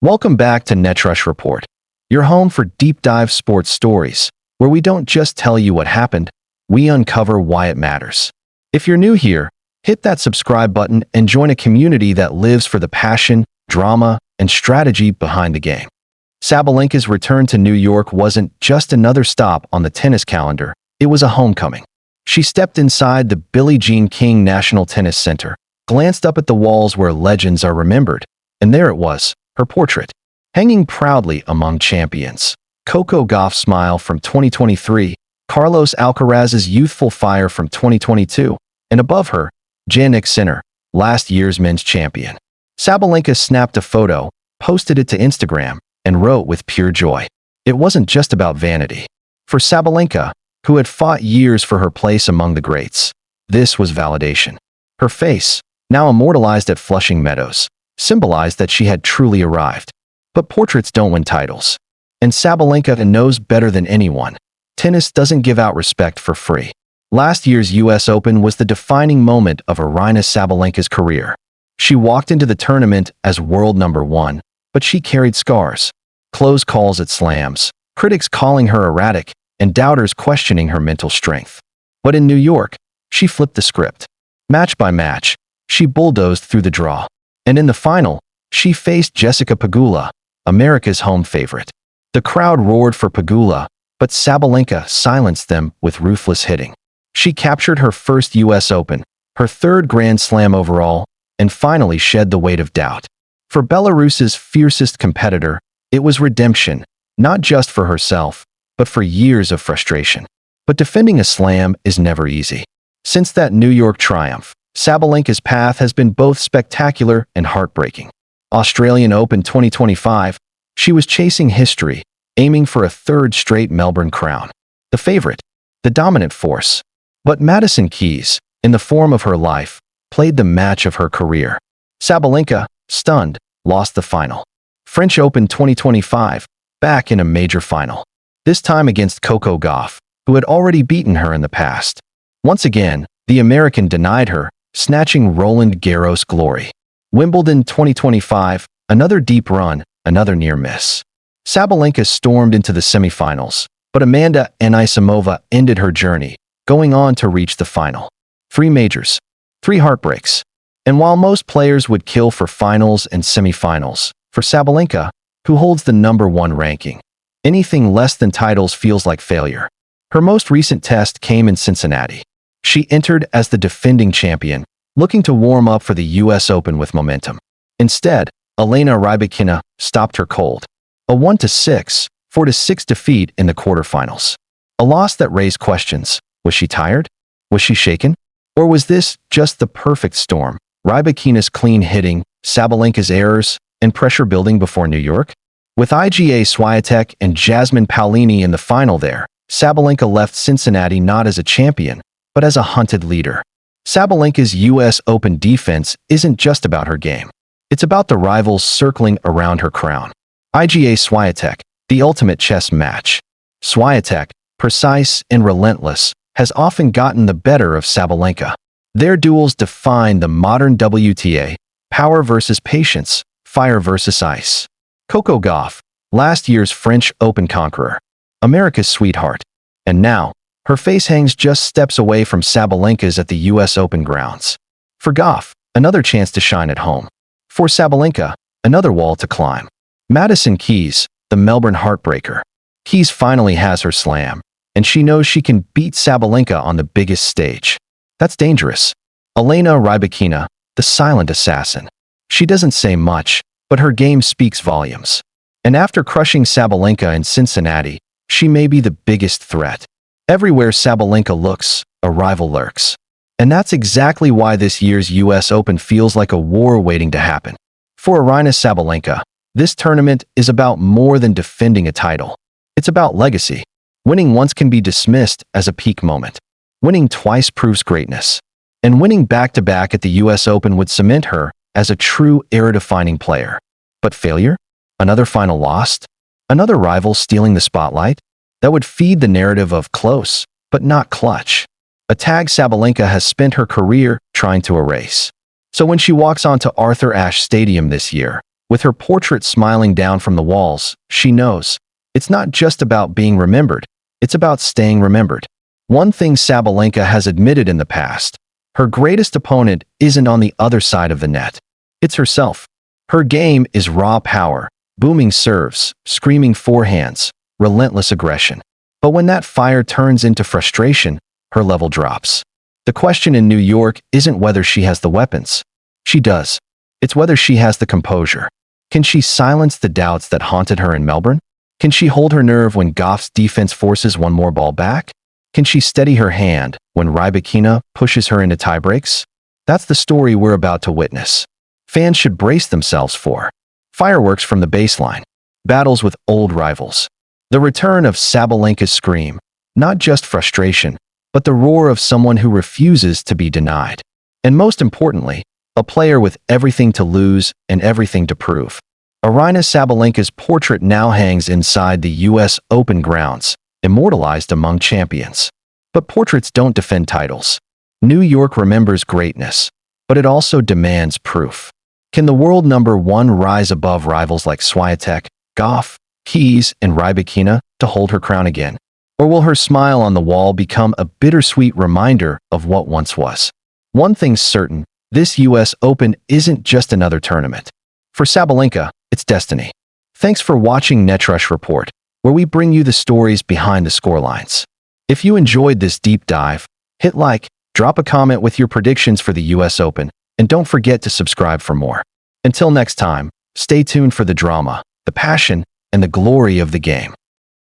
Welcome back to Netrush Report, your home for deep dive sports stories, where we don't just tell you what happened, we uncover why it matters. If you're new here, hit that subscribe button and join a community that lives for the passion, drama, and strategy behind the game. Sabalenka's return to New York wasn't just another stop on the tennis calendar, it was a homecoming. She stepped inside the Billie Jean King National Tennis Center, glanced up at the walls where legends are remembered, and there it was, her portrait, hanging proudly among champions. Coco Gauff's smile from 2023, Carlos Alcaraz's youthful fire from 2022, and above her, Jannik Sinner, last year's men's champion. Sabalenka snapped a photo, posted it to Instagram, and wrote with pure joy. It wasn't just about vanity. For Sabalenka, who had fought years for her place among the greats, this was validation. Her face, now immortalized at Flushing Meadows, symbolized that she had truly arrived. But portraits don't win titles. And Sabalenka knows better than anyone. Tennis doesn't give out respect for free. Last year's US Open was the defining moment of Aryna Sabalenka's career. She walked into the tournament as world number one, but she carried scars. Close calls at slams, critics calling her erratic, and doubters questioning her mental strength. But in New York, she flipped the script. Match by match, she bulldozed through the draw. And in the final, she faced Jessica Pegula, America's home favorite. The crowd roared for Pegula, but Sabalenka silenced them with ruthless hitting. She captured her first US Open, her third Grand Slam overall, and finally shed the weight of doubt. For Belarus's fiercest competitor, it was redemption, not just for herself, but for years of frustration. But defending a slam is never easy. Since that New York triumph, Sabalenka's path has been both spectacular and heartbreaking. Australian Open 2025, she was chasing history, aiming for a third straight Melbourne crown. The favorite, the dominant force. But Madison Keys, in the form of her life, played the match of her career. Sabalenka, stunned, lost the final. French Open 2025, back in a major final. This time against Coco Gauff, who had already beaten her in the past. Once again, the American denied her, snatching Roland Garros glory. Wimbledon 2025, another deep run, another near miss. Sabalenka stormed into the semifinals, but Amanda Anisimova ended her journey, going on to reach the final. 3 majors, 3 heartbreaks. And while most players would kill for finals and semifinals, for Sabalenka, who holds the #1 ranking, anything less than titles feels like failure. Her most recent test came in Cincinnati. She entered as the defending champion, looking to warm up for the US Open with momentum. Instead, Elena Rybakina stopped her cold. A 1-6, 4-6 defeat in the quarterfinals. A loss that raised questions. Was she tired? Was she shaken? Or was this just the perfect storm? Rybakina's clean hitting, Sabalenka's errors, and pressure building before New York? With Iga Świątek and Jasmine Paolini in the final there, Sabalenka left Cincinnati not as a champion, but as a hunted leader. Sabalenka's US Open defense isn't just about her game. It's about the rivals circling around her crown. Iga Świątek, the ultimate chess match. Swiatek, precise and relentless, has often gotten the better of Sabalenka. Their duels define the modern WTA, power versus patience, fire versus ice. Coco Gauff, last year's French Open conqueror, America's sweetheart. And now, her face hangs just steps away from Sabalenka's at the US Open grounds. For Gauff, another chance to shine at home. For Sabalenka, another wall to climb. Madison Keys, the Melbourne heartbreaker. Keys finally has her slam, and she knows she can beat Sabalenka on the biggest stage. That's dangerous. Elena Rybakina, the silent assassin. She doesn't say much, but her game speaks volumes. And after crushing Sabalenka in Cincinnati, she may be the biggest threat. Everywhere Sabalenka looks, a rival lurks. And that's exactly why this year's US Open feels like a war waiting to happen. For Aryna Sabalenka, this tournament is about more than defending a title. It's about legacy. Winning once can be dismissed as a peak moment. Winning twice proves greatness. And winning back-to-back at the US Open would cement her as a true era-defining player. But failure? Another final lost? Another rival stealing the spotlight? That would feed the narrative of close, but not clutch. A tag Sabalenka has spent her career trying to erase. So when she walks onto Arthur Ashe Stadium this year, With her portrait smiling down from the walls, she knows it's not just about being remembered, it's about staying remembered. One thing Sabalenka has admitted in the past: her greatest opponent isn't on the other side of the net. It's herself. Her game is raw power, booming serves, screaming forehands, relentless aggression. But when that fire turns into frustration, her level drops. The question in New York isn't whether she has the weapons. She does. It's whether she has the composure. Can she silence the doubts that haunted her in Melbourne? Can she hold her nerve when Gauff's defense forces one more ball back? Can she steady her hand when Rybakina pushes her into tiebreaks? That's the story we're about to witness. Fans should brace themselves for fireworks from the baseline, battles with old rivals, the return of Sabalenka's scream, not just frustration, but the roar of someone who refuses to be denied. And most importantly, a player with everything to lose and everything to prove. Aryna Sabalenka's portrait now hangs inside the US Open grounds, immortalized among champions. But portraits don't defend titles. New York remembers greatness, but it also demands proof. Can the world number one rise above rivals like Swiatek, Gauff, Keys, and Rybakina to hold her crown again? Or will her smile on the wall become a bittersweet reminder of what once was? One thing's certain: this US Open isn't just another tournament. For Sabalenka, it's destiny. Thanks for watching Netrush Report, where we bring you the stories behind the scorelines. If you enjoyed this deep dive, hit like, drop a comment with your predictions for the US Open, and don't forget to subscribe for more. Until next time, stay tuned for the drama, the passion, and the glory of the game.